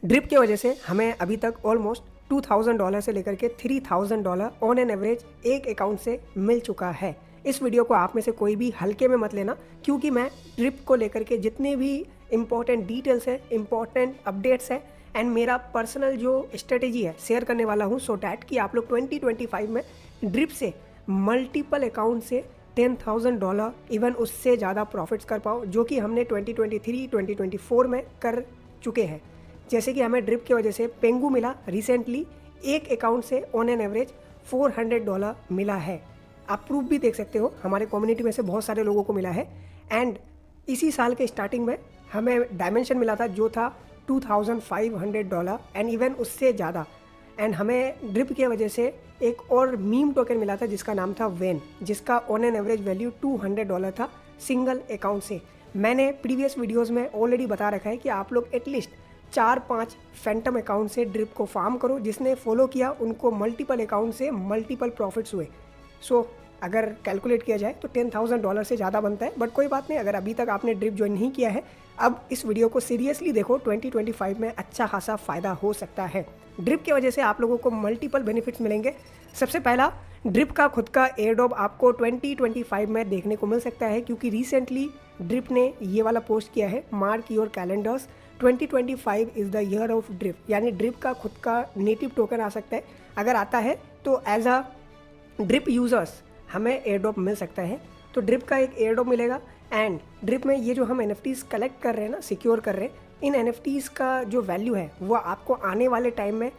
Drip की वजह से हमें अभी तक ऑलमोस्ट $2000 से लेकर के $3000 ऑन एन एवरेज एक अकाउंट से मिल चुका है। इस वीडियो को आप में से कोई भी हल्के में मत लेना, क्योंकि मैं ड्रिप को लेकर के जितने भी इंपॉर्टेंट डिटेल्स है, इंपॉर्टेंट अपडेट्स है एंड मेरा पर्सनल जो स्ट्रेटेजी है शेयर करने वाला हूँ, सो डैट कि आप लोग 2025 में ड्रिप से मल्टीपल अकाउंट से $10,000 इवन उससे ज़्यादा प्रॉफिट्स कर पाओ, जो कि हमने 2023 2024 में कर चुके हैं। जैसे कि हमें ड्रिप की वजह से पेंगू मिला रिसेंटली, एक अकाउंट से ऑन एन एवरेज $400 मिला है। आप प्रूफ भी देख सकते हो, हमारे कम्युनिटी में से बहुत सारे लोगों को मिला है। एंड इसी साल के स्टार्टिंग में हमें डायमेंशन मिला था जो था $2500 एंड इवन उससे ज़्यादा। एंड हमें ड्रिप की वजह से एक और मीम टोकन मिला था जिसका नाम था वेन, जिसका ऑन एन एवरेज वैल्यू $200 था सिंगल अकाउंट से। मैंने प्रीवियस वीडियोस में ऑलरेडी बता रखा है कि आप लोग एटलीस्ट 4-5 फैंटम अकाउंट से ड्रिप को फार्म करो। जिसने फॉलो किया उनको मल्टीपल अकाउंट से मल्टीपल प्रॉफिट्स हुए। सो अगर कैलकुलेट किया जाए तो $10,000 से ज़्यादा बनता है। बट कोई बात नहीं, अगर अभी तक आपने ड्रिप ज्वाइन नहीं किया है, अब इस वीडियो को सीरियसली देखो, 2025 में अच्छा खासा फ़ायदा हो सकता है। ड्रिप की वजह से आप लोगों को मल्टीपल बेनिफिट्स मिलेंगे। सबसे पहला, ड्रिप का खुद का एयरड्रॉप आपको 2025 में देखने को मिल सकता है, क्योंकि रिसेंटली ड्रिप ने ये वाला पोस्ट किया है, mark your calendars 2025 is the year of drip. यानी ड्रिप का खुद का नेटिव टोकन आ सकता है। अगर आता है तो एज अ ड्रिप यूज़र्स हमें एयरड्रॉप मिल सकता है। तो ड्रिप का एक एयरड्रॉप मिलेगा। एंड ड्रिप में ये जो हम NFTs कलेक्ट कर रहे हैं ना, सिक्योर कर रहे हैं, इन NFTs का जो वैल्यू है वो आपको आने वाले टाइम में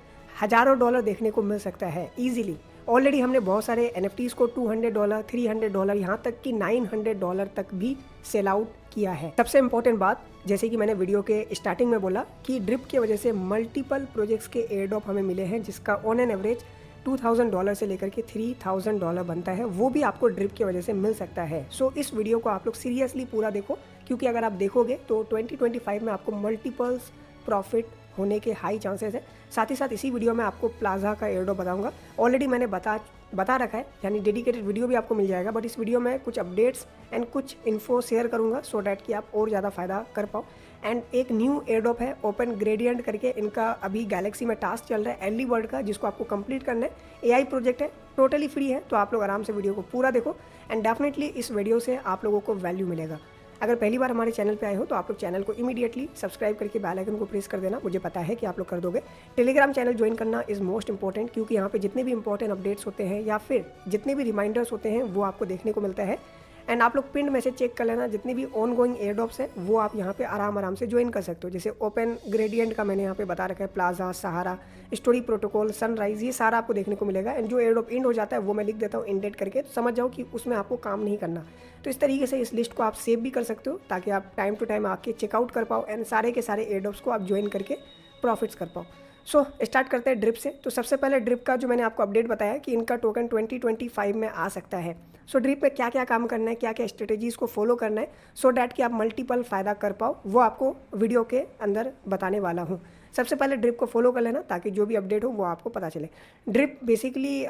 हज़ारों डॉलर देखने को मिल सकता है ईजिली। ऑलरेडी हमने बहुत सारे NFTs को $200, $300, यहाँ तक कि $900 तक भी सेल आउट किया है। सबसे इंपॉर्टेंट बात, जैसे कि मैंने वीडियो के स्टार्टिंग में बोला कि ड्रिप की वजह से मल्टीपल प्रोजेक्ट्स के एयरड्रॉप हमें मिले हैं, जिसका ऑन एन एवरेज $2000 से लेकर के $3000 बनता है। वो भी आपको ड्रिप की वजह से मिल सकता है। सो इस वीडियो को आप लोग सीरियसली पूरा देखो, क्योंकि अगर आप देखोगे तो 2025 में आपको मल्टीपल्स प्रॉफिट होने के हाई चांसेस है। साथ ही साथ इसी वीडियो में आपको प्लाजा का एयरड्रॉप बताऊंगा। ऑलरेडी मैंने बता रखा है, यानी डेडिकेटेड वीडियो भी आपको मिल जाएगा। बट इस वीडियो में कुछ अपडेट्स एंड कुछ इन्फो शेयर करूंगा, सो डैट कि आप और ज़्यादा फ़ायदा कर पाओ। एंड एक न्यू एयरड्रॉप है ओपन ग्रेडियंट करके, इनका अभी गैलेक्सी में टास्क चल रहा है अर्ली बर्ड का, जिसको आपको कंप्लीट करना है। AI प्रोजेक्ट है, टोटली फ्री है, तो आप लोग आराम से वीडियो को पूरा देखो। एंड डेफिनेटली इस वीडियो से आप लोगों को वैल्यू मिलेगा। अगर पहली बार हमारे चैनल पे आए हो तो आप लोग चैनल को इमीडिएटली सब्सक्राइब करके बेल आइकन को प्रेस कर देना। मुझे पता है कि आप लोग कर दोगे। टेलीग्राम चैनल ज्वाइन करना इज़ मोस्ट इंपॉर्टेंट, क्योंकि यहाँ पे जितने भी इंपॉर्टेंट अपडेट्स होते हैं या फिर जितने भी रिमाइंडर्स होते हैं वो आपको देखने को मिलता है। एंड आप लोग पिन मैसेज चेक कर लेना, जितने भी ऑन गोइंग एयरड्रॉप्स हैं वो आप यहाँ पे आराम से ज्वाइन कर सकते हो। जैसे ओपन ग्रेडियंट का मैंने यहाँ पे बता रखा है, प्लाजा, सहारा, स्टोरी प्रोटोकॉल, सनराइज, ये सारा आपको देखने को मिलेगा। एंड जो एयरड्रॉप इंड हो जाता है वो मैं लिख देता हूँ इंडेट करके, तो समझ जाओ कि उसमें आपको काम नहीं करना। तो इस तरीके से इस लिस्ट को आप सेव भी कर सकते हो, ताकि आप टाइम टू टाइम आके चेकआउट कर पाओ एंड सारे के सारे एयरड्रॉप्स को आप ज्वाइन करके प्रॉफिट्स कर पाओ। सो स्टार्ट करते हैं ड्रिप से। तो सबसे पहले ड्रिप का जो मैंने आपको अपडेट बताया कि इनका टोकन 2025 में आ सकता है। सो ड्रिप में क्या क्या काम करना है, क्या क्या स्ट्रेटेजीज़ को फॉलो करना है, सो डैट कि आप मल्टीपल फ़ायदा कर पाओ, वो आपको वीडियो के अंदर बताने वाला हूँ। सबसे पहले ड्रिप को फॉलो कर लेना, ताकि जो भी अपडेट हो वो आपको पता चले। ड्रिप बेसिकली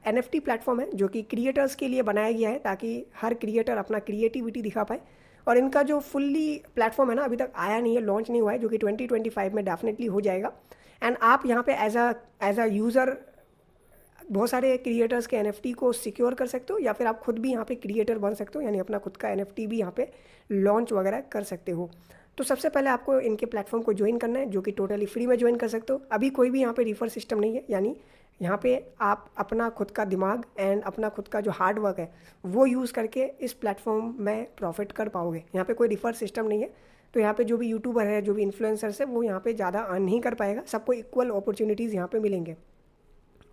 NFT प्लेटफॉर्म है, जो कि क्रिएटर्स के लिए बनाया गया है, ताकि हर क्रिएटर अपना क्रिएटिविटी दिखा पाए। और इनका जो फुल्ली प्लेटफॉर्म है ना, अभी तक आया नहीं है, लॉन्च नहीं हुआ है, जो कि 2025 में डेफिनेटली हो जाएगा। एंड आप यहाँ पे एज अ यूज़र बहुत सारे क्रिएटर्स के NFT को सिक्योर कर सकते हो, या फिर आप खुद भी यहाँ पे क्रिएटर बन सकते हो, यानी अपना खुद का NFT भी यहाँ पे लॉन्च वगैरह कर सकते हो। तो सबसे पहले आपको इनके प्लेटफॉर्म को ज्वाइन करना है, जो कि टोटली फ्री में ज्वाइन कर सकते हो। अभी कोई भी यहाँ पे रिफर सिस्टम नहीं है, यानी यहाँ पे आप अपना खुद का दिमाग एंड अपना खुद का जो हार्ड वर्क है वो यूज़ करके इस प्लेटफॉर्म में प्रॉफिट कर पाओगे। यहाँ पे कोई रिफर सिस्टम नहीं है, तो यहाँ पे जो भी यूट्यूबर है, जो भी इन्फ्लुएंसर्स है, वो यहाँ पे ज़्यादा अर्न नहीं कर पाएगा। सबको इक्वल अपॉर्चुनिटीज़ यहाँ पे मिलेंगे।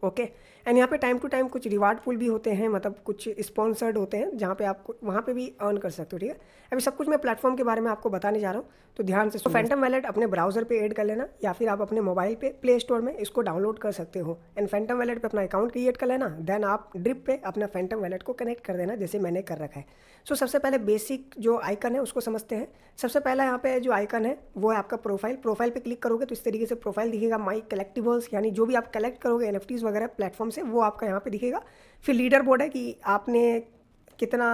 ओके। एंड यहाँ पे टाइम टू टाइम कुछ रिवार्ड पूल भी होते हैं, मतलब कुछ स्पॉन्सर्ड होते हैं, जहाँ पे आप वहाँ पे भी अर्न कर सकते हो। ठीक है, अभी सब कुछ मैं प्लेटफॉर्म के बारे में आपको बताने जा रहा हूँ, तो ध्यान से। तो फैंटम वैलेट अपने ब्राउजर पे ऐड कर लेना, या फिर आप अपने मोबाइल पे प्ले स्टोर में इसको डाउनलोड कर सकते हो। एंड फैंटम वैलेट पे अपना अकाउंट क्रिएट कर लेना, देन आप ड्रिप पे अपना फैंटम वैलेट को कनेक्ट कर देना, जैसे मैंने कर रखा है। सो सबसे पहले बेसिक जो आइकन है उसको समझते हैं। सबसे पहला यहाँ पे जो आइकन है वो है आपका प्रोफाइल। प्रोफाइल पे क्लिक करोगे तो इस तरीके से प्रोफाइल दिखेगा। माई कलेक्टिबल्स, यानी जो भी आप कलेक्ट करोगे NFTs वगैरह प्लेटफॉर्म से, वो आपका यहाँ पे दिखेगा। फिर लीडर बोर्ड है कि आपने कितना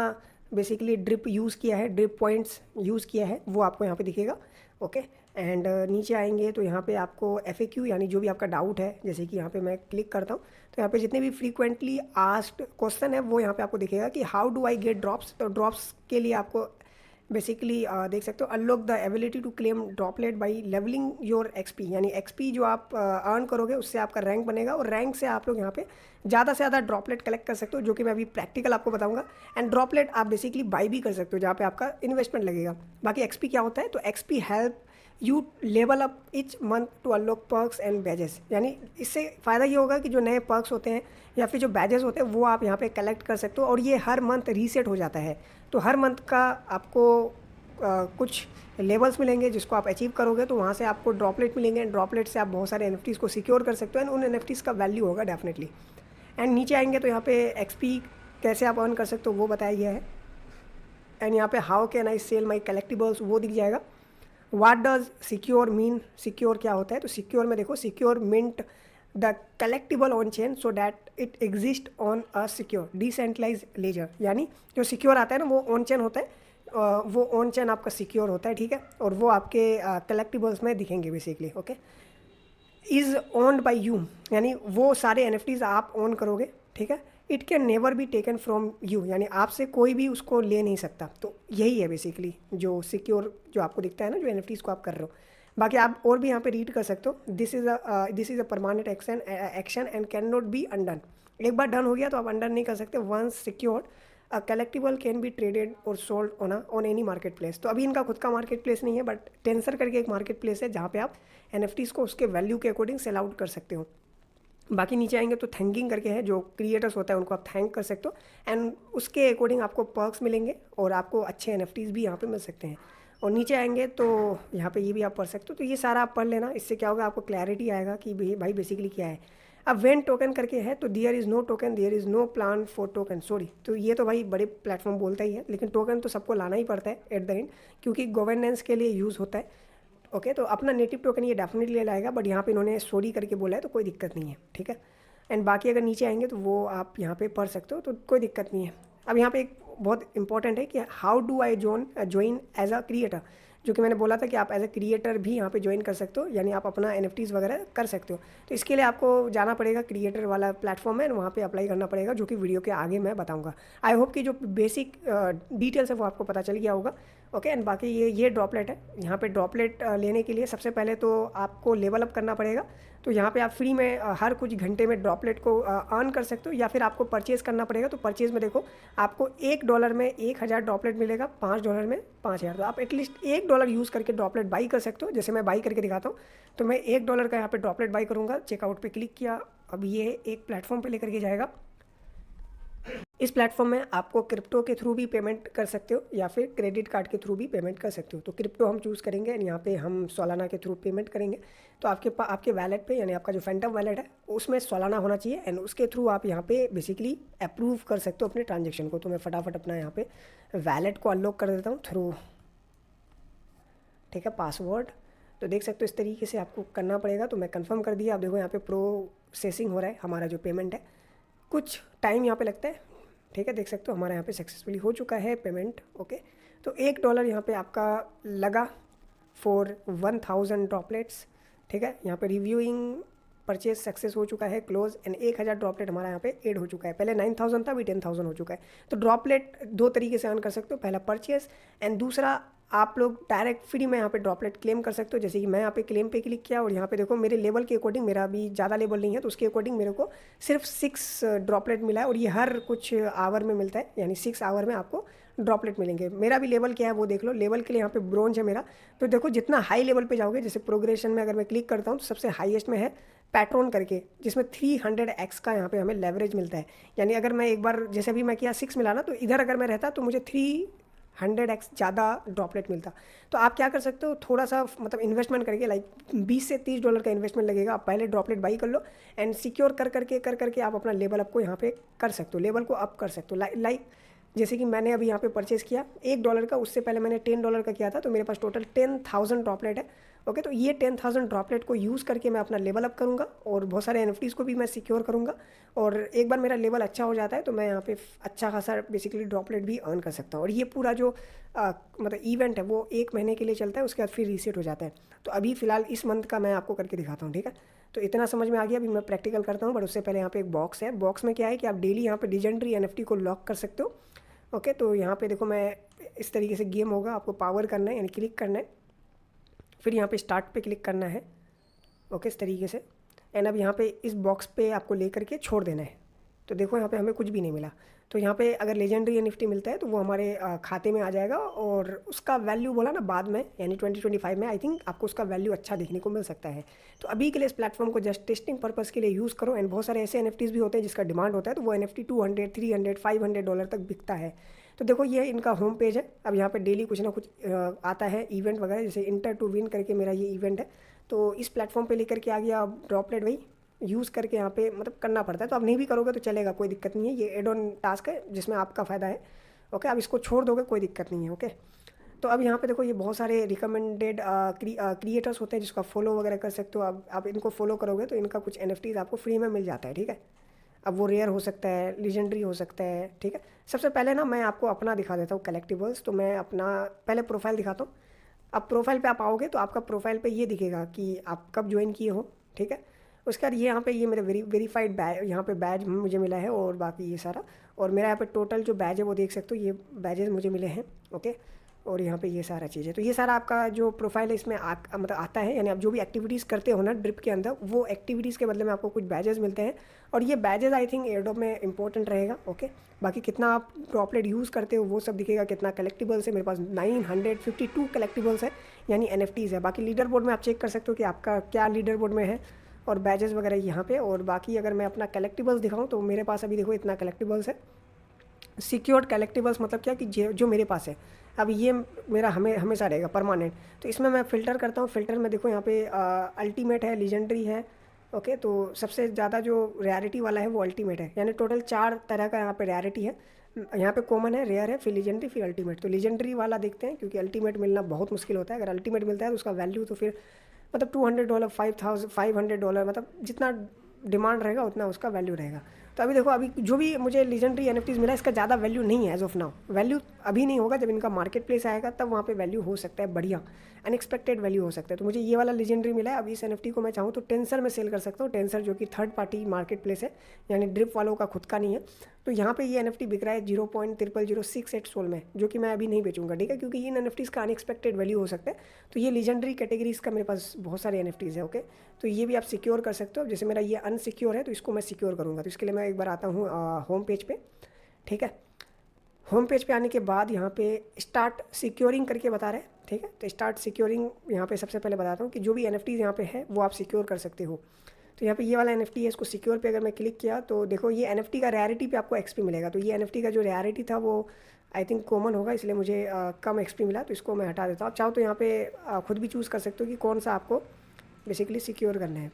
बेसिकली ड्रिप यूज़ किया है, ड्रिप पॉइंट्स यूज़ किया है, वो आपको यहाँ पे दिखेगा। ओके। एंड नीचे आएंगे तो यहाँ पे आपको FAQ यानी जो भी आपका डाउट है, जैसे कि यहाँ पे मैं क्लिक करता हूँ तो यहाँ पे जितने भी फ्रीक्वेंटली आस्क्ड क्वेश्चन है वो यहाँ पे आपको दिखेगा कि how do I get drops. तो ड्रॉप्स के लिए आपको बेसिकली देख सकते हो unlock the ability to claim droplet by levelling your XP, यानी XP जो आप अर्न करोगे उससे आपका रैंक बनेगा और रैंक से आप लोग यहाँ पे ज़्यादा से ज़्यादा ड्रॉपलेट कलेक्ट कर सकते हो, जो कि मैं अभी प्रैक्टिकल आपको बताऊंगा। एंड ड्रॉपलेट आप बेसिकली बाई भी कर सकते हो जहाँ पे आपका इन्वेस्टमेंट लगेगा। बाकी XP क्या होता है, तो XP help you level up each month to unlock perks and badges, यानी इससे फ़ायदा ये होगा कि जो नए पर्क्स होते हैं या फिर जो बैजेस होते हैं वो आप यहाँ पे कलेक्ट कर सकते हो और ये हर मंथ रीसेट हो जाता है। तो हर मंथ का आपको कुछ लेवल्स मिलेंगे जिसको आप अचीव करोगे तो वहाँ से आपको ड्रॉपलेट मिलेंगे एंड ड्रॉपलेट से आप बहुत सारे NFTs को सिक्योर कर सकते हो एंड उन NFTs का वैल्यू होगा डेफिनेटली। एंड नीचे आएंगे तो यहाँ पे XP कैसे आप अर्न कर सकते हो वो बताया गया है। एंड यहाँ पे how can I sell my collectibles वो दिख जाएगा। What does secure mean, secure क्या होता है, तो सिक्योर में देखो secure mint the collectible on chain so that it exist on a secure decentralise ledger, यानी जो सिक्योर आता है ना वो ऑन चेन होता है, वो ऑन चेन आपका सिक्योर होता है, ठीक है, और वो आपके कलेक्टिबल्स में दिखेंगे basically. Okay, is owned by you, यानी वो सारे NFTs आप ओन करोगे, ठीक है। It can never be taken from you, यानी आपसे कोई भी उसको ले नहीं सकता। तो यही है बेसिकली जो सिक्योर जो आपको दिखता है ना, जो NFTs को आप कर रहे हो। बाकी आप और भी यहाँ पे रीड कर सकते हो, this is a permanent action and can not be undone. एक बार डन हो गया तो आप अनडन नहीं कर सकते। Once secured a collectible can be traded और sold on any marketplace. तो अभी इनका खुद का मार्केट प्लेस नहीं है, बट टेंसर करके एक मार्केट प्लेस है जहाँ पे आप NFTs को उसके वैल्यू के अकॉर्डिंग सेल आउट कर सकते हो। बाकी नीचे आएंगे तो थैंकिंग करके है, जो क्रिएटर्स होता है उनको आप थैंक कर सकते हो एंड उसके अकॉर्डिंग आपको पर्क्स मिलेंगे और आपको अच्छे NFTs भी यहाँ पे मिल सकते हैं। और नीचे आएंगे तो यहाँ पे ये भी आप पढ़ सकते हो। तो ये सारा आप पढ़ लेना, इससे क्या होगा आपको क्लैरिटी आएगा कि भाई बेसिकली क्या है। अब वेन टोकन करके है तो there is no token, there is no plan for token, sorry. तो ये तो भाई बड़े प्लेटफॉर्म बोलता ही है, लेकिन टोकन तो सबको लाना ही पड़ता है एट द एंड, क्योंकि गवर्नेंस के लिए यूज़ होता है। ओके, तो अपना नेटिव टोकन ये डेफिनेटली लाएगा, बट यहाँ पे इन्होंने सॉरी करके बोला है तो कोई दिक्कत नहीं है, ठीक है। एंड बाकी अगर नीचे आएंगे तो वो आप यहाँ पे पढ़ सकते हो, तो कोई दिक्कत नहीं है। अब यहाँ पे एक बहुत इंपॉर्टेंट है कि how do I join as a creator, जो कि मैंने बोला था कि आप एज अ क्रिएटर भी यहाँ पे ज्वाइन कर सकते हो, यानी आप अपना NFTs वगैरह कर सकते हो। तो इसके लिए आपको जाना पड़ेगा क्रिएटर वाला प्लेटफॉर्म है, वहाँ पे अप्लाई करना पड़ेगा, जो कि वीडियो के आगे मैं बताऊँगा। आई होप कि जो बेसिक डिटेल्स है वो आपको पता चल गया होगा। ओके, एंड बाकी ये ड्रॉपलेट है। यहाँ पे ड्रॉपलेट लेने के लिए सबसे पहले तो आपको लेवल अप करना पड़ेगा। तो यहाँ पे आप फ्री में हर कुछ घंटे में ड्रॉपलेट को अर्न कर सकते हो, या फिर आपको परचेज़ करना पड़ेगा। तो परचेज़ में देखो आपको $1 में 1000 ड्रॉपलेट मिलेगा, $5 में 5000। तो आप एटलीस्ट $1 यूज़ करके ड्रॉपलेट बाई कर सकते हो। जैसे मैं बाई करके दिखाता हूँ, तो मैं $1 का यहाँ पे ड्रॉपलेट बाई करूँगा, चेकआउट पे क्लिक किया, अब ये एक प्लेटफॉर्म पे लेकर के जाएगा। इस प्लेटफॉर्म में आपको क्रिप्टो के थ्रू भी पेमेंट कर सकते हो या फिर क्रेडिट कार्ड के थ्रू भी पेमेंट कर सकते हो। तो क्रिप्टो हम चूज़ करेंगे एंड यहाँ पे हम सोलाना के थ्रू पेमेंट करेंगे। तो आपके वैलेट पे, यानी आपका जो फैंटम वैलेट है उसमें सोलाना होना चाहिए एंड उसके थ्रू आप यहाँ पे बेसिकली अप्रूव कर सकते हो अपने ट्रांजेक्शन को। तो मैं फटाफट अपना यहाँ पे वैलेट को अनलॉक कर देता हूँ थ्रू, ठीक है, पासवर्ड। तो देख सकते हो इस तरीके से आपको करना पड़ेगा। तो मैं कंफर्म कर दिया। आप देखो यहाँ पे प्रोसेसिंग हो रहा है हमारा जो पेमेंट है, कुछ टाइम यहाँ पे लगता है, ठीक है। देख सकते हो हमारा यहाँ पे सक्सेसफुली हो चुका है पेमेंट। ओके, तो $1 यहाँ पे आपका लगा फॉर 1000 ड्रॉपलेट्स, ठीक है। यहाँ पे रिव्यूइंग परचेज सक्सेस हो चुका है, क्लोज, एंड 1000 ड्रॉपलेट हमारा यहाँ पे ऐड हो चुका है। पहले 9000 था, अभी 10000 हो चुका है। तो ड्रॉपलेट दो तरीके से अर्न कर सकते हो, पहला परचेज एंड दूसरा आप लोग डायरेक्ट फ्री में यहाँ पे ड्रॉपलेट क्लेम कर सकते हो। जैसे कि मैं यहाँ पे क्लेम पे क्लिक किया और यहाँ पे देखो मेरे लेवल के अकॉर्डिंग, मेरा अभी ज़्यादा लेवल नहीं है तो उसके अकॉर्डिंग मेरे को सिर्फ 6 ड्रॉपलेट मिला है और ये हर कुछ आवर में मिलता है, यानी 6 आवर में आपको ड्रॉपलेट मिलेंगे। मेरा भी लेवल क्या है वो देख लो। लेवल के लिए यहाँ पे ब्रोंज है मेरा। तो देखो जितना हाई लेवल पे जाओगे, जैसे प्रोग्रेशन में अगर मैं क्लिक करता हूँ तो सबसे हाईएस्ट में है पैट्रोन करके, जिसमें 300x का यहाँ पे हमें लेवरेज मिलता है। यानी अगर मैं एक बार, जैसे अभी मैं किया 6 मिला ना, तो इधर अगर मैं रहता तो मुझे 300x ज़्यादा ड्रॉपलेट मिलता। तो आप क्या कर सकते हो, थोड़ा सा मतलब इन्वेस्टमेंट करके, लाइक $20 से $30 का इन्वेस्टमेंट लगेगा। आप पहले ड्रॉपलेट बाई कर लो एंड सिक्योर कर करके आप अपना लेवल अप को यहाँ पे कर सकते हो, लेवल को अप कर सकते हो। लाइक जैसे कि मैंने अभी यहाँ पे परचेज़ किया $1 का, उससे पहले मैंने $10 का किया था, तो मेरे पास टोटल 10,000 ड्रॉपलेट है। ओके, तो ये 10,000 ड्रॉपलेट को यूज़ करके मैं अपना लेवल अप करूँगा और बहुत सारे एनएफटीज़ को भी मैं सिक्योर करूँगा। और एक बार मेरा लेवल अच्छा हो जाता है तो मैं यहाँ पे अच्छा खासा बेसिकली ड्रॉपलेट भी अर्न कर सकता हूँ। और ये पूरा जो मतलब इवेंट है वो 1 महीने के लिए चलता है, उसके बाद फिर रीसेट हो जाता है। तो अभी फ़िलहाल इस मंथ का मैं आपको करके दिखाता हूँ, ठीक है। तो इतना समझ में आ गया, अभी मैं प्रैक्टिकल करता हूँ। बट उससे पहले यहाँ पे एक बॉक्स है, बॉक्स में क्या है कि आप डेली यहाँ पे लीजेंडरी एनएफटी को लॉक कर सकते हो। ओके, तो यहाँ पे देखो मैं इस तरीके से गेम होगा, आपको पावर करना है यानी क्लिक करना है, फिर यहाँ पे स्टार्ट पे क्लिक करना है। ओके, इस तरीके से। एंड अब यहाँ पे इस बॉक्स पे आपको लेकर के छोड़ देना है। तो देखो यहाँ पे हमें कुछ भी नहीं मिला। तो यहाँ पे अगर लेजेंडरी एनएफटी मिलता है तो वो हमारे खाते में आ जाएगा और उसका वैल्यू बोला ना बाद में, यानी 2025 में आई थिंक आपको उसका वैल्यू अच्छा देखने को मिल सकता है। तो अभी के लिए इस प्लेटफॉर्म को जस्ट टेस्टिंग पर्पज़ के लिए यूज़ करो। एंड बहुत सारे ऐसे एनएफटीज़ भी होते हैं जिसका डिमांड होता है, तो वो एनएफटी 200, 300, $500 तक बिकता है। तो देखो ये इनका होम पेज है। अब यहाँ पे डेली कुछ ना कुछ आता है इवेंट वगैरह, जैसे इंटर टू विन करके मेरा ये इवेंट है। तो इस प्लेटफॉर्म पे लेकर के आ गया। अब ड्रॉपलेट वही यूज़ करके यहाँ पे मतलब करना पड़ता है। तो आप नहीं भी करोगे तो चलेगा, कोई दिक्कत नहीं है। ये एड ऑन टास्क है जिसमें आपका फ़ायदा है। ओके, आप इसको छोड़ दोगे कोई दिक्कत नहीं है। ओके, तो अब यहाँ पे देखो ये बहुत सारे रिकमेंडेड क्रिएटर्स होते हैं जिसको आप फॉलो वगैरह कर सकते हो। अब आप इनको फॉलो करोगे तो इनका कुछ एनएफटीज आपको फ्री में मिल जाता है, ठीक है। अब वो रेयर हो सकता है, लीजेंडरी हो सकता है, ठीक है। सबसे पहले ना मैं आपको अपना दिखा देता हूँ कलेक्टिबल्स। तो मैं अपना पहले प्रोफाइल दिखाता हूँ। अब प्रोफाइल पे आप आओगे तो आपका प्रोफाइल पे ये दिखेगा कि आप कब ज्वाइन किए हो, ठीक है। उसके बाद ये यहाँ पे ये मेरे वेरीफाइड बैज, यहाँ पे बैज मुझे मिला है और बाकी ये सारा। और मेरा यहाँ पे टोटल जो बैज है वो देख सकते हो, ये बैजेस मुझे मिले हैं। ओके, और यहाँ पे ये सारा चीज़ है। तो ये सारा आपका जो प्रोफाइल है इसमें मतलब आता है, यानी आप जो भी एक्टिविटीज़ करते हो ना ड्रिप के अंदर, वो एक्टिविटीज़ के बदले में आपको कुछ बैजेस मिलते हैं। और ये बैजेस आई थिंक एयरड्रॉप में इंपॉर्टेंट रहेगा। ओके, बाकी कितना आप ड्रॉपलेट यूज़ करते हो वो सब दिखेगा, कितना कलेक्टिबल्स है। मेरे पास 952 कलेक्टिबल्स है यानी एनएफटीज़ है। बाकी लीडर बोर्ड में आप चेक कर सकते हो कि आपका क्या लीडर बोर्ड में है, और बैजेस वगैरह यहाँ पे। और बाकी अगर मैं अपना कलेक्टिबल्स दिखाऊँ तो मेरे पास अभी देखो इतना कलेक्टिबल्स है। सिक्योर्ड कलेक्टिबल्स मतलब क्या कि जो मेरे पास है अब ये मेरा हमेशा रहेगा परमानेंट। तो इसमें मैं फ़िल्टर करता हूँ। फ़िल्टर में देखो यहाँ पे अल्टीमेट है, लीजेंडरी है। ओके, तो सबसे ज़्यादा जो रेयरिटी वाला है वो अल्टीमेट है, यानी टोटल 4 तरह का यहाँ पे रेयरिटी है। यहाँ पे कॉमन है, रेयर है, फिर लीजेंडरी, फिर अल्टीमेट। तो लीजेंडरी वाला देखते हैं क्योंकि अल्टीमेट मिलना बहुत मुश्किल होता है। अगर अल्टीमेट मिलता है तो उसका वैल्यू तो फिर मतलब $200, $500, मतलब जितना डिमांड रहेगा उतना उसका वैल्यू रहेगा। तो अभी देखो अभी जो भी मुझे लीजेंडरी एनएफटीज़ मिला इसका ज़्यादा वैल्यू नहीं है एज ऑफ नाउ। वैल्यू अभी नहीं होगा, जब इनका मार्केट प्लेस आएगा तब वहाँ पे वैल्यू हो सकता है, बढ़िया अनएक्सपेक्टेड वैल्यू हो सकता है। तो मुझे ये वाला लीजेंडरी मिला है। अब इस एनएफटी को मैं चाहूँ तो टेंसर में सेल कर सकता हूँ। टेंसर जो कि थर्ड पार्टी मार्केट प्लेस है, यानी ड्रिप वालों का खुद का नहीं है। तो यहाँ पे ये एनएफटी बिक रहा है 0.0068 सोल में, जो कि मैं अभी नहीं बेचूंगा, ठीक है, क्योंकि इन एनएफटीज़ का अनएक्सपेक्टेड वैल्यू हो सकता है। तो ये लीजेंडरी कैटेगरीज का मेरे पास बहुत सारे एनएफटीज़ है। ओके, तो ये भी आप सिक्योर कर सकते हो। जैसे मेरा ये अनसिक्योर है तो इसको मैं सिक्योर करूँगा। तो इसके लिए मैं एक बार आता हूँ होम पेज पे, ठीक है। होम पेज पे आने के बाद यहाँ पे स्टार्ट सिक्योरिंग करके बता रहे हैं, ठीक है। तो स्टार्ट सिक्योरिंग यहाँ पे सबसे पहले बताता हूँ कि जो भी एनएफटीज़ यहाँ पे है वो आप सिक्योर कर सकते हो। तो यहाँ पे ये वाला एनएफटी है, इसको सिक्योर पे अगर मैं क्लिक किया तो देखो ये एनएफटी का रेयरिटी पे आपको एक्सपी मिलेगा। तो ये एनएफटी का जो रेयरिटी था वो आई थिंक कॉमन होगा, इसलिए मुझे कम एक्सपी मिला। तो इसको मैं हटा देता हूँ। आप चाहो तो यहाँ पे खुद भी चूज़ कर सकते हो कि कौन सा आपको बेसिकली सिक्योर करना है,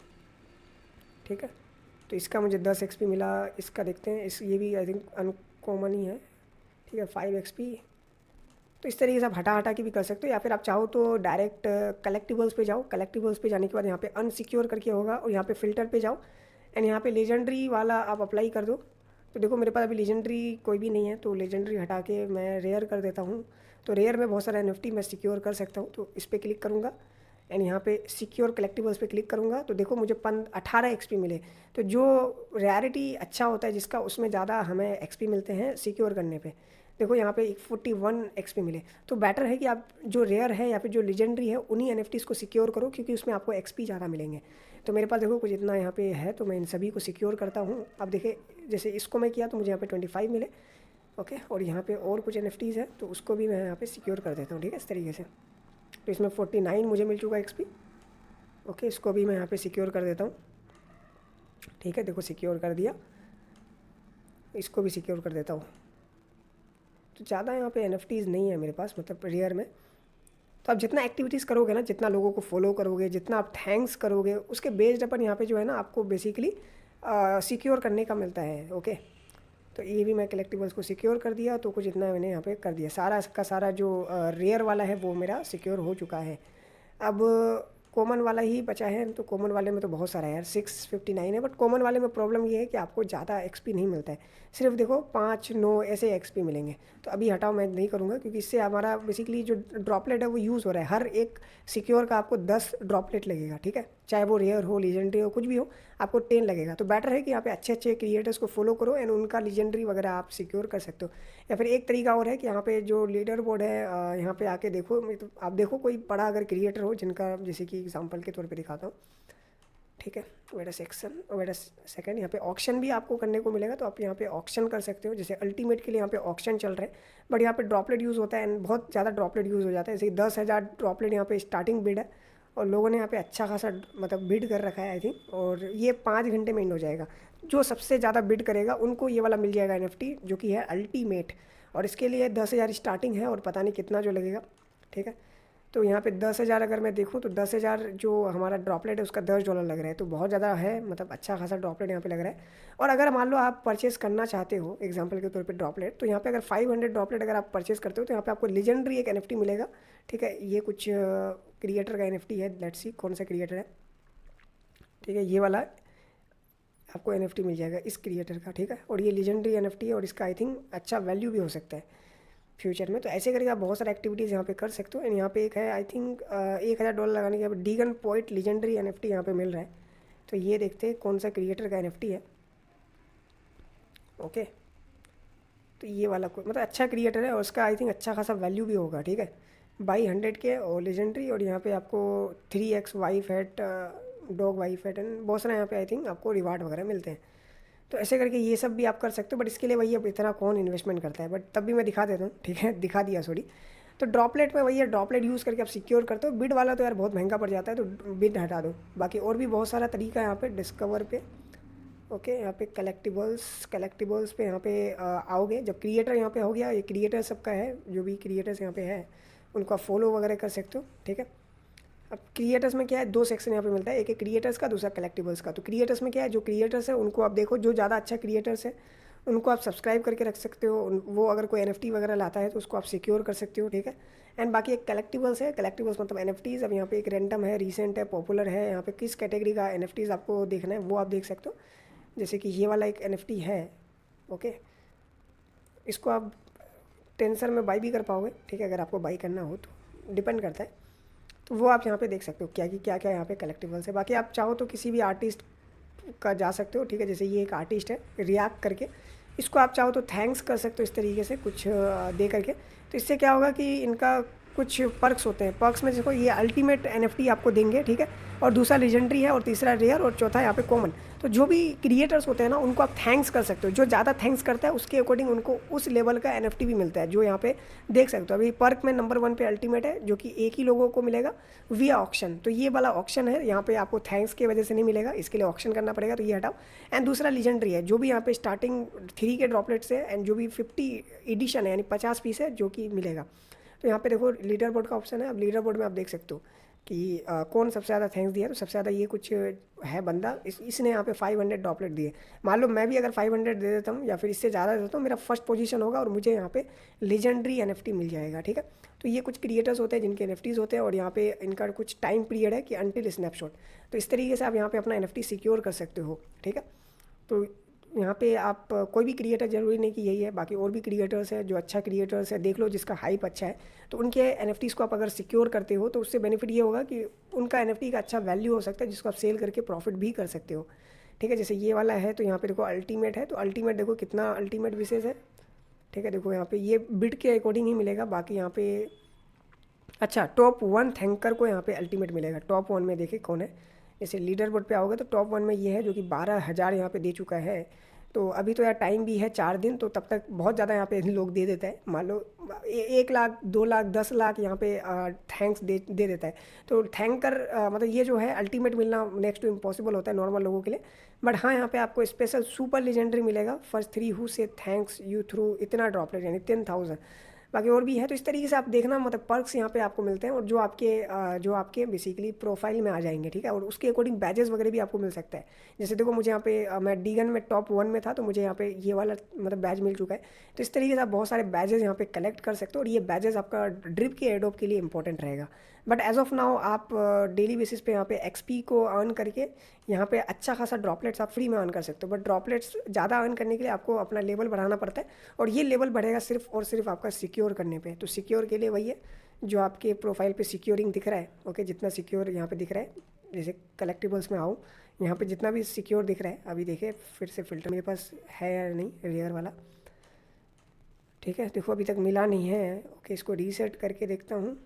ठीक है। तो इसका मुझे 10 एक्सपी मिला। इसका देखते हैं, ये भी आई थिंक अनकॉमन ही है, ठीक है, 5 एक्सपी। तो इस तरीके से आप हटा के भी कर सकते हो, या फिर आप चाहो तो डायरेक्ट कलेक्टिबल्स पे जाओ। कलेक्टिबल्स पे जाने के बाद यहाँ पे अनसिक्योर करके होगा और यहाँ पे फ़िल्टर पे जाओ एंड यहाँ पे लेजेंडरी वाला आप अप्लाई कर दो। तो देखो मेरे पास अभी लेजेंडरी कोई भी नहीं है, तो लेजेंडरी हटा के मैं रेयर कर देता हूँ। तो रेयर में बहुत सारा एनएफटी मैं सिक्योर कर सकता हूँ। तो इस पर क्लिक करूँगा एंड यहाँ पे सिक्योर कलेक्टिबल्स पे क्लिक करूँगा तो देखो मुझे 18 एक्सपी मिले। तो जो रेयरिटी अच्छा होता है जिसका, उसमें ज़्यादा हमें एक्सपी मिलते हैं सिक्योर करने पे। देखो यहाँ पे 41 एक्सपी मिले। तो बेटर है कि आप जो रेयर है या फिर जो लेजेंडरी है उन्हीं एनएफटीज़ को सिक्योर करो, क्योंकि उसमें आपको एक्सपी ज़्यादा मिलेंगे। तो मेरे पास देखो कुछ इतना यहाँ पे है, तो मैं इन सभी को सिक्योर करता हूँ। अब देखिए जैसे इसको मैं किया तो मुझे यहाँ पे 25 मिले। ओके, और यहाँ पे और कुछ एनएफटीज़ है तो उसको भी मैं यहाँ पे सिक्योर कर देता हूँ, ठीक है, इस तरीके से। तो इसमें 49 मुझे मिल चुका एक्सपी। ओके, इसको भी मैं यहाँ पे सिक्योर कर देता हूँ, ठीक है। देखो सिक्योर कर दिया, इसको भी सिक्योर कर देता हूँ। तो ज़्यादा यहाँ पे एनएफटीज़ नहीं है मेरे पास, मतलब रेयर में। तो आप जितना एक्टिविटीज़ करोगे ना, जितना लोगों को फॉलो करोगे, जितना आप थैंक्स करोगे, उसके बेस्ड अपन यहाँ पे जो है ना आपको बेसिकली सिक्योर करने का मिलता है। ओके, तो ये भी मैं कलेक्टिबल्स को सिक्योर कर दिया। तो कुछ इतना मैंने यहाँ पे कर दिया, सारा का सारा जो रेयर वाला है वो मेरा सिक्योर हो चुका है। अब कॉमन वाला ही बचा है, तो कॉमन वाले में तो बहुत सारा है यार, 659 है। बट कॉमन वाले में प्रॉब्लम ये है कि आपको ज़्यादा एक्सपी नहीं मिलता है, सिर्फ देखो 5 9 ऐसे एक्सपी मिलेंगे। तो अभी हटाओ, मैं नहीं करूँगा, क्योंकि इससे हमारा बेसिकली जो ड्रॉपलेट है वो यूज़ हो रहा है। हर एक सिक्योर का आपको 10 ड्रॉपलेट लगेगा, ठीक है, चाहे वो रेयर हो, लीजेंडरी हो, कुछ भी हो, आपको 10 लगेगा। तो बेटर है कि यहाँ पे अच्छे अच्छे क्रिएटर्स को फॉलो करो एंड उनका लीजेंडरी वगैरह आप सिक्योर कर सकते हो। या फिर एक तरीका और है कि यहाँ पे जो लीडर बोर्ड है, यहाँ पे आके देखो, तो आप देखो कोई बड़ा अगर क्रिएटर हो जिनका, जैसे कि एग्जांपल के तौर पे दिखाता हूँ, ठीक है। वेट अ सेकंड, यहाँ पे ऑक्शन भी आपको करने को मिलेगा, तो आप यहाँ पे ऑक्शन कर सकते हो। जैसे अल्टीमेट के लिए यहाँ पे ऑक्शन चल रहा है, बट यहाँ पे ड्रॉपलेट यूज़ होता है एंड बहुत ज़्यादा ड्रॉपलेट यूज़ हो जाता है। जैसे 10,000 ड्रॉपलेट यहाँ पे स्टार्टिंग बिड है, और लोगों ने यहाँ पे अच्छा खासा मतलब बिड कर रखा है आई थिंक, और ये 5 घंटे में इन हो जाएगा। जो सबसे ज़्यादा बिड करेगा उनको ये वाला मिल जाएगा NFT, जो कि है अल्टीमेट, और इसके लिए 10,000 स्टार्टिंग है और पता नहीं कितना जो लगेगा, ठीक है। तो यहाँ पे 10,000 अगर मैं देखूँ तो 10,000 जो हमारा ड्रॉपलेट है उसका $10 लग रहा है, तो बहुत ज़्यादा है, मतलब अच्छा खासा ड्रॉपलेट यहाँ पे लग रहा है। और अगर मान लो आप परचेस करना चाहते हो एग्जांपल के तौर पे ड्रॉपलेट, तो यहाँ पे अगर 500 ड्रॉपलेट अगर आप परचेस करते हो तो यहाँ पे आपको लेजेंडरी एक NFT मिलेगा, ठीक है। ये कुछ क्रिएटर का NFT है, लेट्स सी कौन सा क्रिएटर है, ठीक है, ये वाला आपको NFT मिल जाएगा इस क्रिएटर का, ठीक है। और ये लेजेंडरी NFT है और इसका आई थिंक अच्छा वैल्यू भी हो सकता है फ्यूचर में। तो ऐसे करके आप बहुत सारे एक्टिविटीज़ यहाँ पे कर सकते हो। एंड यहाँ पे एक है आई थिंक $1,000 लगाने के बाद डीगन पॉइंट लीजेंडरी NFT यहाँ पे मिल रहा है। तो ये देखते हैं कौन सा क्रिएटर का NFT है, ओके। तो ये वाला कोई मतलब अच्छा क्रिएटर है और उसका आई थिंक अच्छा खासा वैल्यू भी होगा, ठीक है। बाई 100 के और लेजेंडरी, और यहाँ पे आपको 3x wife hat, dog wife hat and बहुत सारा यहाँ पे आई थिंक आपको रिवार्ड वगैरह मिलते हैं। तो ऐसे करके ये सब भी आप कर सकते हो, बट इसके लिए वही अब इतना कौन इन्वेस्टमेंट करता है, बट तब भी मैं दिखा देता हूँ, ठीक है, दिखा दिया सॉरी। तो ड्रॉपलेट में वही है, ड्रॉपलेट यूज़ करके आप सिक्योर करते हो। बिड वाला तो यार बहुत महंगा पड़ जाता है, तो बिड हटा दो। बाकी और भी बहुत सारा तरीका है यहाँ पे डिस्कवर पे, ओके। यहाँ पे कलेक्टिबल्स पे यहाँ पे आओगे जब क्रिएटर यहाँ पे हो गया, ये क्रिएटर सबका है, जो भी क्रिएटर्स यहाँ पे है उनको आप फॉलो वगैरह कर सकते हो, ठीक है। अब क्रिएटर्स में क्या है, 2 सेक्शन यहाँ पे मिलता है, एक है क्रिएटर्स का, दूसरा कलेक्टिबल्स का। तो क्रिएटर्स में क्या है, जो क्रिएटर्स है उनको आप देखो, जो ज़्यादा अच्छा क्रिएटर्स है उनको आप सब्सक्राइब करके रख सकते हो। वो अगर कोई NFT वगैरह लाता है तो उसको आप सिक्योर कर सकते हो, ठीक है। एंड बाकी एक कलेक्टिबल्स है, कलेक्टिबल्स मतलब NFTs। अब यहाँ पे एक रैंडम है, रीसेंट है, पॉपुलर है, यहाँ पे किस कैटेगरी का NFTs आपको देखना है वो आप देख सकते हो। जैसे कि ये वाला एक NFT है, ओके, इसको आप टेंसर में बाई भी कर पाओगे, ठीक है, अगर आपको बाई करना हो तो डिपेंड करता है। तो वो आप यहाँ पे देख सकते हो क्या क्या यहाँ पे कलेक्टिबल्स है। बाकी आप चाहो तो किसी भी आर्टिस्ट का जा सकते हो, ठीक है। जैसे ये एक आर्टिस्ट है रिएक्ट करके, इसको आप चाहो तो थैंक्स कर सकते हो इस तरीके से कुछ दे करके। तो इससे क्या होगा कि इनका कुछ पर्क्स होते हैं। पर्क्स में देखो ये अल्टीमेट NFT आपको देंगे, ठीक है, और दूसरा लेजेंडरी है, और तीसरा रेयर, और चौथा यहाँ पे कॉमन। तो जो भी क्रिएटर्स होते हैं ना उनको आप थैंक्स कर सकते हो। जो ज़्यादा थैंक्स करता है उसके अकॉर्डिंग उनको उस लेवल का NFT भी मिलता है, जो यहाँ पे देख सकते हो। अभी पर्क में नंबर 1 पे अल्टीमेट है, जो कि एक ही लोगों को मिलेगा विया ऑक्शन। तो ये वाला ऑक्शन है, यहाँ पे आपको थैंक्स की वजह से नहीं मिलेगा, इसके लिए ऑक्शन करना पड़ेगा, तो ये हटाओ। एंड दूसरा लीजेंडरी है, जो भी यहाँ पे स्टार्टिंग 3 के ड्रॉपलेट्स है एंड जो भी 50 एडिशन है यानी 50 पीस है जो कि मिलेगा। तो यहाँ पे देखो लीडर बोर्ड का ऑप्शन है। अब लीडर बोर्ड में आप देख सकते हो कि कौन सबसे ज़्यादा थैंक्स दिया। तो सबसे ज़्यादा ये कुछ है बंदा, इसने यहाँ पे 500 ड्रॉपलेट दिए। मान लो मैं भी अगर 500 दे देता हूँ या फिर इससे ज़्यादा दे देता हूँ, मेरा फर्स्ट पोजीशन होगा और मुझे यहाँ पे लेजेंडरी NFT मिल जाएगा, ठीक है। तो ये कुछ क्रिएटर्स होते हैं जिनके NFTs होते हैं, और यहाँ पे इनका कुछ टाइम पीरियड है कि अनटिल स्नैपशॉट। तो इस तरीके से आप यहाँ पे अपना NFT सिक्योर कर सकते हो, ठीक है। तो यहाँ पे आप कोई भी क्रिएटर, ज़रूरी नहीं कि यही है, बाकी और भी क्रिएटर्स हैं जो अच्छा क्रिएटर्स है, देख लो जिसका हाइप अच्छा है। तो उनके NFTs को आप अगर सिक्योर करते हो तो उससे बेनिफिट ये होगा कि उनका NFT का अच्छा वैल्यू हो सकता है, जिसको आप सेल करके प्रॉफिट भी कर सकते हो, ठीक है। जैसे ये वाला है, तो यहाँ पे देखो अल्टीमेट है, तो अल्टीमेट देखो कितना अल्टीमेट विशेष है, ठीक है। देखो यहाँ पे ये बिड के अकॉर्डिंग ही मिलेगा। बाकी यहाँ पे अच्छा टॉप 1 थैंकर को यहाँ पे अल्टीमेट मिलेगा। टॉप 1 में देखिए कौन है, जैसे लीडर बोर्ड पे आओगे तो टॉप 1 में ये है जो कि 12,000 यहाँ पे दे चुका है। तो अभी तो यार टाइम भी है 4 दिन, तो तब तक बहुत ज़्यादा यहाँ पे लोग दे देता है। मान लो 1 लाख 2 लाख 10 लाख यहाँ पे थैंक्स दे देता है। तो थैंकर मतलब ये जो है अल्टीमेट मिलना नेक्स्ट टू इम्पॉसिबल होता है नॉर्मल लोगों के लिए। बट हाँ, यहाँ पे आपको स्पेशल सुपर लेजेंडरी मिलेगा, फर्स्ट 3 हु से थैंक्स यू थ्रू इतना ड्रॉपलेट यानी 10,000। बाकी और भी है, तो इस तरीके से आप देखना, मतलब पर्क्स यहाँ पे आपको मिलते हैं, और जो आपके बेसिकली प्रोफाइल में आ जाएंगे, ठीक है। और उसके अकॉर्डिंग बैजेस वगैरह भी आपको मिल सकता है। जैसे देखो मुझे यहाँ पे मैं डीगन में टॉप 1 में था, तो मुझे यहाँ पे ये वाला मतलब बैज मिल चुका है। तो इस तरीके से आप बहुत सारे बैजेस यहाँ पे कलेक्ट कर सकते हो, और ये बैजेस आपका ड्रिप के एडोप के लिए इंपॉर्टेंट रहेगा। बट एज ऑफ नाउ आप डेली बेसिस पे यहाँ पे एक्सपी को अर्न करके यहाँ पे अच्छा खासा ड्रॉपलेट्स आप फ्री में अर्न कर सकते हो। बट ड्रॉपलेट्स ज़्यादा अर्न करने के लिए आपको अपना लेवल बढ़ाना पड़ता है, और ये लेवल बढ़ेगा सिर्फ और सिर्फ आपका सिक्योर करने पे। तो सिक्योर के लिए वही है जो आपके प्रोफाइल पे सिक्योरिंग दिख रहा है, ओके, जितना सिक्योर यहाँ पे दिख रहा है, जैसे कलेक्टिबल्स में आऊँ यहाँ पे जितना भी सिक्योर दिख रहा है, अभी देखिए फिर से फ़िल्टर मेरे पास है या नहीं, रेयर वाला, ठीक है, देखो अभी तक मिला नहीं है, ओके, इसको रीसेट करके देखता हूँ।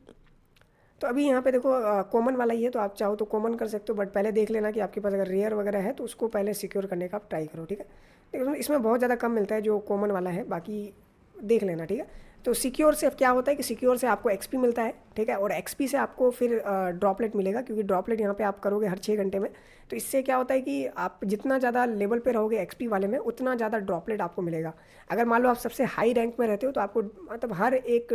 तो अभी यहाँ पे देखो कॉमन वाला ही है, तो आप चाहो तो कॉमन कर सकते हो, बट पहले देख लेना कि आपके पास अगर रेयर वगैरह है तो उसको पहले सिक्योर करने का आप ट्राई करो, ठीक है। लेकिन इसमें बहुत ज़्यादा कम मिलता है जो कॉमन वाला है, बाकी देख लेना, ठीक है। तो सिक्योर से अब क्या होता है कि सिक्योर से आपको एक्सपी मिलता है, ठीक है, और एक्सपी से आपको फिर ड्रॉपलेट मिलेगा, क्योंकि ड्रॉपलेट यहाँ पे आप करोगे हर 6 घंटे में। तो इससे क्या होता है कि आप जितना ज़्यादा लेवल पे रहोगे एक्सपी वाले में, उतना ज़्यादा ड्रॉपलेट आपको मिलेगा। अगर मान लो आप सबसे हाई रैंक में रहते हो तो आपको मतलब हर एक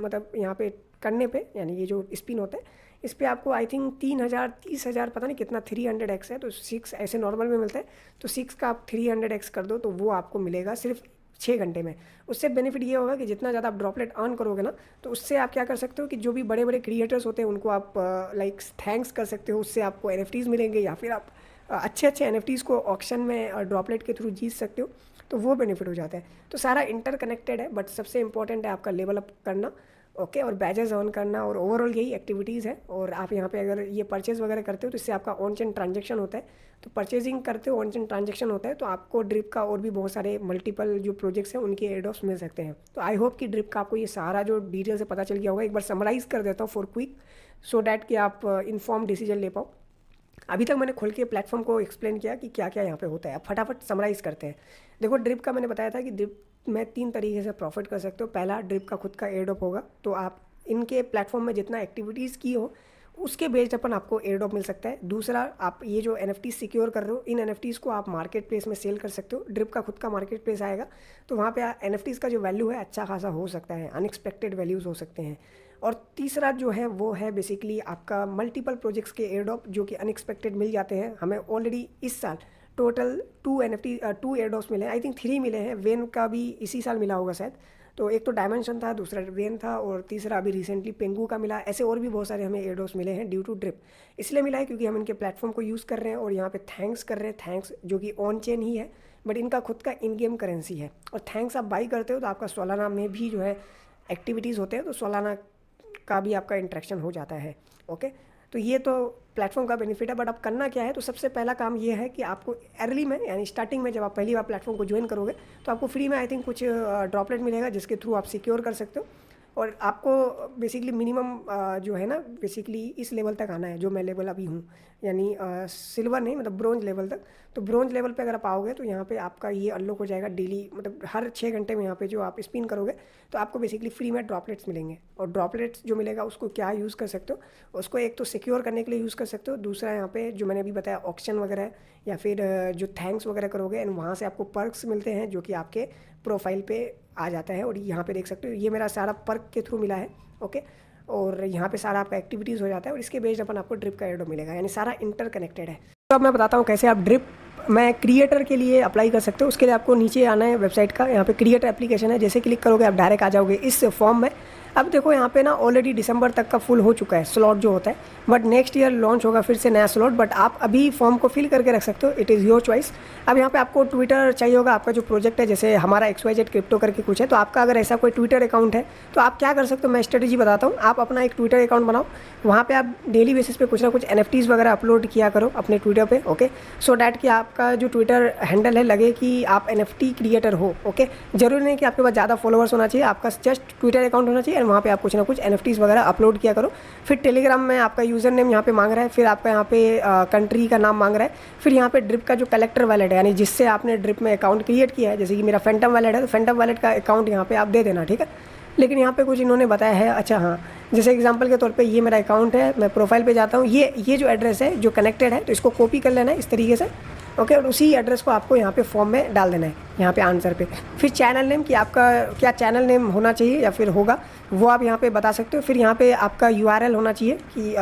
मतलब यहाँ पे करने पे, यानी ये जो स्पिन होता है इस पर आपको आई थिंक 3000 30,000 पता नहीं कितना 300x है, तो 6 ऐसे नॉर्मल में मिलता है, तो 6 का आप 300x कर दो तो वो आपको मिलेगा सिर्फ 6 घंटे में। उससे बेनिफिट ये होगा कि जितना ज़्यादा आप ड्रॉपलेट अर्न करोगे ना, तो उससे आप क्या कर सकते हो कि जो भी बड़े बड़े क्रिएटर्स होते हैं उनको आप लाइक थैंक्स कर सकते हो, उससे आपको NFTs मिलेंगे, या फिर आप अच्छे अच्छे NFTs को ऑक्शन में ड्रॉपलेट के थ्रू जीत सकते हो, तो वो बेनिफिट हो जाता है। तो सारा इंटरकनेक्टेड है, बट सबसे इंपॉर्टेंट है आपका लेवल अप करना, ओके, और बैजेस अर्न करना, और ओवरऑल यही एक्टिविटीज़ है। और आप यहाँ पे अगर ये परचेज़ वगैरह करते हो तो इससे आपका ऑन चेन ट्रांजेक्शन होता है, तो परचेजिंग करते हो ऑन चेन ट्रांजेक्शन होता है, तो आपको ड्रिप का और भी बहुत सारे मल्टीपल जो प्रोजेक्ट्स हैं उनके एयरड्रॉप्स मिल सकते हैं। तो आई होप कि ड्रिप का आपको ये सारा जो डिटेल से पता चल गया होगा। एक बार समराइज़ कर देता हूँ फॉर क्विक, सो डैट कि आप इन्फॉर्म डिसीजन ले पाओ। अभी तक मैंने खोल के प्लेटफॉर्म को एक्सप्लेन किया कि क्या क्या यहाँ पे होता है। अब फटाफट समराइज़ करते हैं। देखो ड्रिप का मैंने बताया था कि ड्रिप में 3 तरीके से प्रॉफिट कर सकते हो। पहला, ड्रिप का खुद का एयरड्रॉप होगा, तो आप इनके प्लेटफॉर्म में जितना एक्टिविटीज़ की हो उसके बेस्ड अपन आपको एयरड्रॉप मिल सकता है। दूसरा, आप ये जो NFT सिक्योर कर रहे हो, इन NFTs को आप मार्केट प्लेस में सेल कर सकते हो। ड्रिप का खुद का मार्केट प्लेस आएगा, तो वहाँ पे NFTs का जो वैल्यू है अच्छा खासा हो सकता है, अनएक्सपेक्टेड वैल्यूज़ हो सकते हैं। और तीसरा जो है वो है बेसिकली आपका मल्टीपल प्रोजेक्ट्स के एयरड्रॉप, जो कि अनएक्सपेक्टेड मिल जाते हैं। हमें ऑलरेडी इस साल टोटल 2 एयरड्रॉप्स मिले हैं, आई थिंक 3 मिले हैं, वेन का भी इसी साल मिला होगा शायद। तो एक तो डायमेंशन था, दूसरा वेन था, और तीसरा अभी रिसेंटली पेंगू का मिला। ऐसे और भी बहुत सारे हमें एयरड्रॉप्स मिले हैं ड्यू टू ड्रिप। इसलिए मिला है क्योंकि हम इनके प्लेटफॉर्म को यूज़ कर रहे हैं और यहाँ पे थैंक्स कर रहे हैं। थैंक्स जो कि ऑन चेन ही है, बट इनका खुद का इन गेम करेंसी है। और थैंक्स आप बाई करते हो तो आपका सोलाना में भी जो है एक्टिविटीज़ होते हैं, तो सोलाना का भी आपका इंट्रैक्शन हो जाता है, ओके। तो ये तो प्लेटफॉर्म का बेनिफिट है। बट अब करना क्या है, तो सबसे पहला काम ये है कि आपको अर्ली में, यानी स्टार्टिंग में जब आप पहली बार प्लेटफॉर्म को ज्वाइन करोगे तो आपको फ्री में आई थिंक कुछ ड्रॉपलेट मिलेगा, जिसके थ्रू आप सिक्योर कर सकते हो। और आपको बेसिकली मिनिमम जो है ना, बेसिकली इस लेवल तक आना है जो मैं लेवल अभी हूँ, यानी सिल्वर नहीं, मतलब ब्रोंज लेवल तक। तो ब्रोंज लेवल पे अगर आप आओगे तो यहाँ पे आपका ये अनलॉक हो जाएगा डेली, मतलब हर 6 घंटे में यहाँ पे जो आप स्पिन करोगे तो आपको बेसिकली फ्री में ड्रॉपलेट्स मिलेंगे। और ड्रॉपलेट्स जो मिलेगा उसको क्या यूज़ कर सकते हो, उसको एक तो सिक्योर करने के लिए यूज़ कर सकते हो, दूसरा यहाँ पे जो मैंने अभी बताया ऑक्शन वगैरह, या फिर जो थैंक्स वगैरह करोगे एंड वहाँ से आपको पर्क्स मिलते हैं जो कि आपके प्रोफाइल पे आ जाता है। और यहाँ पे देख सकते हो ये मेरा सारा पर्क के थ्रू मिला है, ओके। और यहाँ पे सारा आपका एक्टिविटीज़ हो जाता है और इसके बेस्ड अपन आपको ड्रिप का एयरड्रॉप मिलेगा, यानी सारा इंटरकनेक्टेड है। तो अब मैं बताता हूँ कैसे आप ड्रिप मैं क्रिएटर के लिए अप्लाई कर सकते हो। उसके लिए आपको नीचे आना है वेबसाइट का, यहाँ पे क्रिएटर एप्लीकेशन है, जैसे क्लिक करोगे आप डायरेक्ट आ जाओगे इस फॉर्म में। अब देखो यहाँ पे ना ऑलरेडी दिसंबर तक का फुल हो चुका है स्लॉट जो होता है, बट नेक्स्ट ईयर लॉन्च होगा फिर से नया स्लॉट। बट आप अभी फॉर्म को फिल करके रख सकते हो, इट इज़ योर चॉइस। अब यहाँ पे आपको ट्विटर चाहिए होगा, आपका जो प्रोजेक्ट है, जैसे हमारा XYZ क्रिप्टो करके कुछ है, तो आपका अगर ऐसा कोई ट्विटर अकाउंट है तो आप क्या कर सकते हो, मैं स्ट्रेटेजी बताता हूँ। आप अपना एक ट्विटर अकाउंट बनाओ, वहाँ पे आप डेली बेसिस पे कुछ ना कुछ NFTs वगैरह अपलोड किया करो अपने ट्विटर पे, ओके, सो डैट कि आपका जो ट्विटर हैंडल है लगे कि आप NFT क्रिएटर हो, ओके। जरूरी नहीं कि आपके पास ज़्यादा फॉलोअर्स होना चाहिए, आपका जस्ट ट्विटर अकाउंट होना चाहिए और वहाँ पे आप कुछ ना कुछ NFTs वगैरह अपलोड किया करो। फिर टेलीग्राम में आपका यूज़र नेम यहाँ पे मांग रहा है, फिर आपका यहाँ पे कंट्री का नाम मांग रहा है, फिर यहाँ पे ड्रिप का जो कलेक्टर वैलेट है, यानी जिससे आपने ड्रिप में अकाउंट क्रिएट किया है, जैसे कि मेरा फैंटम वैलेट है, तो फैंटम वैलेट का अकाउंट यहाँ पे आप दे देना, ठीक है। लेकिन यहाँ पे कुछ इन्होंने बताया है, अच्छा हाँ, जैसे एग्जांपल के तौर पे ये मेरा अकाउंट है, मैं प्रोफाइल पे जाता हूँ, ये जो एड्रेस है जो कनेक्टेड है, तो इसको कॉपी कर लेना है इस तरीके से, ओके। और उसी एड्रेस को आपको यहाँ पे फॉर्म में डाल देना है, यहाँ पे आंसर पे। फिर चैनल नेम, कि आपका क्या चैनल नेम होना चाहिए या फिर होगा, वो आप यहाँ पे बता सकते हो। फिर यहाँ पे आपका URL होना चाहिए कि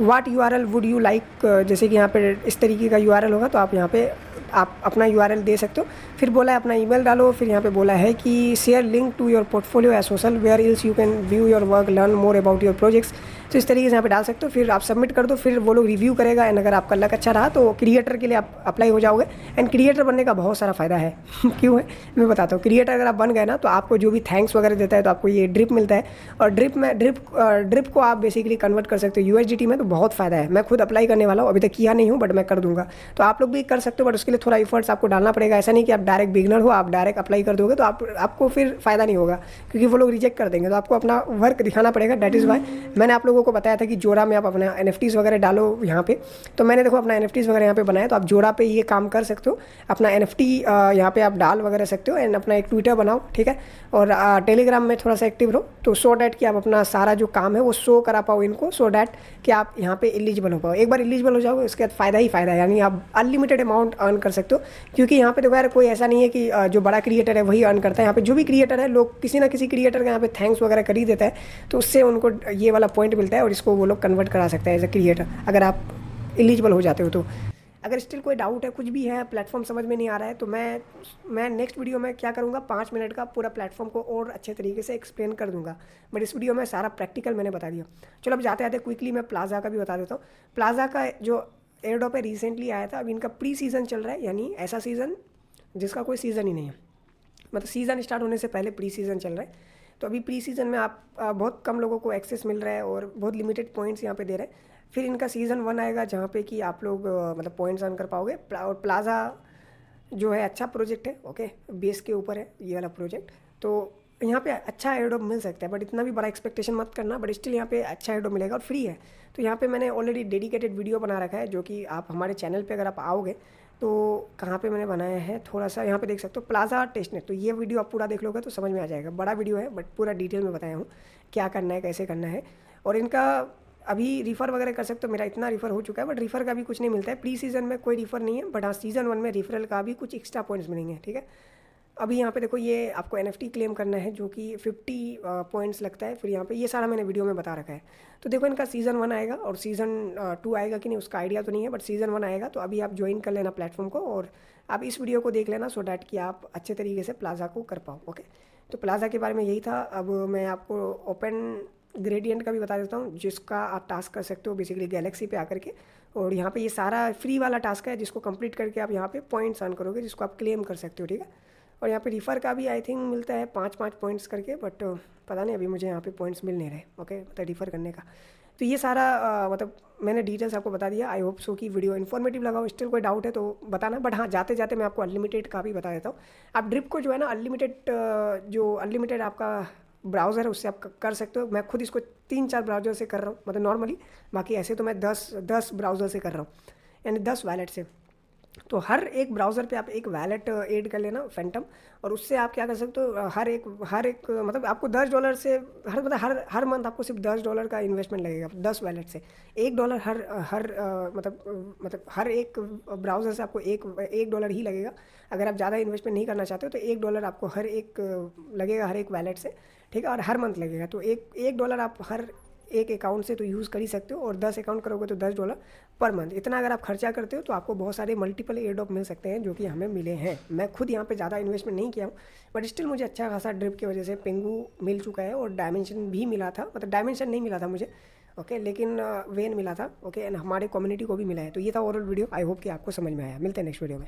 what URL would you like, जैसे कि यहाँ पे इस तरीके का URL होगा तो आप यहाँ पे आप अपना URL दे सकते हो। फिर बोला है अपना ईमेल डालो। फिर यहाँ पे बोला है कि share link to your portfolio as social where else you can view your work learn more about your projects. तो इस तरीके से यहाँ पे डाल सकते हो। फिर आप सबमिट कर दो, फिर वो लोग रिव्यू करेगा एंड अगर आपका लक अच्छा रहा तो क्रिएटर के लिए आप अप्लाई हो जाओगे। एंड क्रिएटर बनने का बहुत सारा फ़ायदा है क्यों है मैं बताता हूँ। क्रिएटर अगर आप बन गए ना तो आपको जो भी थैंक्स वगैरह देता है तो आपको ये ड्रिप मिलता है। और ड्रिप को आप बेसिकली कन्वर्ट कर सकते हो USDT में, तो बहुत फ़ायदा है। मैं खुद अप्लाई करने वाला हूँ, अभी तक किया नहीं हूँ बट मैं कर दूंगा। तो आप लोग भी कर सकते हो बट उसके लिए थोड़ा एफर्ट्स आपको डालना पड़ेगा। ऐसा नहीं कि आप डायरेक्ट बिगनर हो, आप डायरेक्ट अप्लाई कर दोगे तो आपको फिर फ़ायदा नहीं होगा क्योंकि वो लोग रिजेक्ट कर देंगे। तो आपको अपना वर्क दिखाना पड़ेगा। दैट इज़ वाई मैंने आप लोगों को बताया था कि जोड़ा में आप अपना NFTs वगैरह डालो यहाँ पे। तो मैंने देखो अपना NFTs वगैरह यहाँ पे बनाया, तो आप जोड़ा पे ये काम कर सकते हो। अपना NFT यहाँ पे आप डाल वगैरह सकते हो एंड अपना एक ट्विटर बनाओ, ठीक है। और टेलीग्राम में थोड़ा सा एक्टिव रहो तो सो डैट कि आप अपना सारा जो काम है वो शो करा पाओ इनको, सो डैट कि आप यहाँ पे एलिजिबल हो पाओ। एक बार एलिजिबल हो जाओगे उसके बाद फ़ायदा ही फ़ायदा है, यानी आप अनलिमिटेड अमाउंट अर्न कर सकते हो। क्योंकि यहाँ पे देखो यार कोई ऐसा नहीं है कि जो बड़ा क्रिएटर है वही अर्न करता है। यहाँ पे जो भी क्रिएटर है लोग किसी ना किसी क्रिएटर का यहाँ पे थैंक्स वगैरह कर ही देता है, तो उससे उनको ये वाला पॉइंट मिलता है और इसको वो लोग कन्वर्ट करा सकते हैं एज ए क्रिएटर अगर आप एलिजिबल हो जाते हो तो। अगर स्टिल कोई डाउट है, कुछ भी है, प्लेटफॉर्म समझ में नहीं आ रहा है तो मैं नेक्स्ट वीडियो में क्या करूँगा, 5 मिनट का पूरा प्लेटफॉर्म को और अच्छे तरीके से एक्सप्लेन कर दूंगा। बट इस वीडियो में सारा प्रैक्टिकल मैंने बता दिया। चलो अब जाते आते क्विकली मैं प्लाजा का भी बता देता हूँ। प्लाजा का जो एयरड्रॉप है रिसेंटली आया था, अब इनका प्री सीज़न चल रहा है, यानी ऐसा सीज़न जिसका कोई सीज़न ही नहीं है, मतलब सीज़न स्टार्ट होने से पहले प्री सीज़न चल रहा है। तो अभी प्री सीज़न में आप बहुत कम लोगों को एक्सेस मिल रहा है और बहुत लिमिटेड पॉइंट्स यहाँ पे दे रहे हैं। फिर इनका सीज़न 1 आएगा जहाँ पे कि आप लोग मतलब पॉइंट्स अर्न कर पाओगे। और प्लाजा जो है अच्छा प्रोजेक्ट है, ओके, बेस के ऊपर है ये वाला प्रोजेक्ट। तो यहाँ पे अच्छा एयरड्रॉप मिल सकता है बट इतना भी बड़ा एक्सपेक्टेशन मत करना, बट स्टिल यहाँ पे अच्छा एयरड्रॉप मिलेगा और फ्री है। तो यहाँ पे मैंने ऑलरेडी डेडिकेटेड वीडियो बना रखा है जो कि आप हमारे चैनल पे अगर आप आओगे तो कहाँ पे मैंने बनाया है, थोड़ा सा यहाँ पे देख सकते हो, प्लाजा टेस्टनेट। तो ये वीडियो आप पूरा देख लोगे तो समझ में आ जाएगा। बड़ा वीडियो है बट पूरा डिटेल में बताया हूँ क्या करना है, कैसे करना है। और इनका अभी रिफ़र वगैरह कर सकते हो, मेरा इतना रिफ़र हो चुका है बट रिफ़र का भी कुछ नहीं मिलता है। प्री सीज़न में कोई रिफ़र नहीं है बट हाँ सीज़न 1 में रिफरल का भी कुछ एक्स्ट्रा पॉइंट्स मिलेंगे, ठीक है। अभी यहाँ पे देखो ये आपको NFT क्लेम करना है जो कि 50 पॉइंट्स लगता है। फिर यहाँ पे ये सारा मैंने वीडियो में बता रखा है। तो देखो इनका सीज़न 1 आएगा और सीज़न 2 आएगा कि नहीं उसका आइडिया तो नहीं है, बट सीज़न 1 आएगा। तो अभी आप ज्वाइन कर लेना प्लेटफॉर्म को और आप इस वीडियो को देख लेना सो डैट कि आप अच्छे तरीके से प्लाजा को कर पाओ, ओके। तो प्लाजा के बारे में यही था। अब मैं आपको ओपन ग्रेडियंट का भी बता देता हूँ जिसका आप टास्क कर सकते हो बेसिकली गैलेक्सी पे आकर के। और यहाँ पे ये सारा फ्री वाला टास्क है जिसको कंप्लीट करके आप यहाँ पे पॉइंट्स अर्न करोगे जिसको आप क्लेम कर सकते हो, ठीक है। और यहाँ पे रिफ़र का भी आई थिंक मिलता है 5-5 पॉइंट्स करके, बट पता नहीं अभी मुझे यहाँ पे पॉइंट्स मिल नहीं रहे, ओके, मतलब रिफ़र करने का। तो ये सारा मतलब मैंने डिटेल्स आपको बता दिया। आई होप सो कि वीडियो इन्फॉर्मेटिव लगा हो। स्टिल कोई डाउट है तो बताना, बट हाँ जाते जाते मैं आपको अनलिमिटेड का भी बता देता हूँ। आप ड्रिप को जो है ना अनलिमिटेड आपका ब्राउज़र है उससे आप कर सकते हो। मैं खुद इसको 3-4 ब्राउज़र से कर रहा हूँ, मतलब नॉर्मली। बाकी ऐसे तो मैं 10 ब्राउज़र से कर रहा हूँ, यानी 10 वैलेट से। तो हर एक ब्राउज़र पे आप एक वैलेट ऐड कर लेना फैंटम, और उससे आप क्या कर सकते हो, हर एक मतलब आपको $10 से हर मंथ आपको सिर्फ $10 का इन्वेस्टमेंट लगेगा 10 वैलेट से। $1 मतलब हर एक ब्राउज़र से आपको $1 ही लगेगा। अगर आप ज़्यादा इन्वेस्टमेंट नहीं करना चाहते हो तो $1 आपको हर एक लगेगा हर एक वैलेट से, ठीक है। और हर मंथ लगेगा तो $1 आप हर एक अकाउंट से तो यूज़ कर ही सकते हो, और 10 अकाउंट करोगे तो $10 पर मंथ। इतना अगर आप खर्चा करते हो तो आपको बहुत सारे मल्टीपल एयरड्रॉप मिल सकते हैं जो कि हमें मिले हैं। मैं खुद यहाँ पे ज़्यादा इन्वेस्टमेंट नहीं किया हूँ बट स्टिल मुझे अच्छा खासा ड्रिप की वजह से पेंगू मिल चुका है और डायमेंशन भी मिला था, मतलब डायमेंशन नहीं मिला था मुझे, ओके, लेकिन वेन मिला था, ओके, एंड हमारे कम्युनिटी को भी मिला है। तो ये था ओवरऑल वीडियो। आई होप कि आपको समझ में आया। मिलते हैं नेक्स्ट वीडियो में।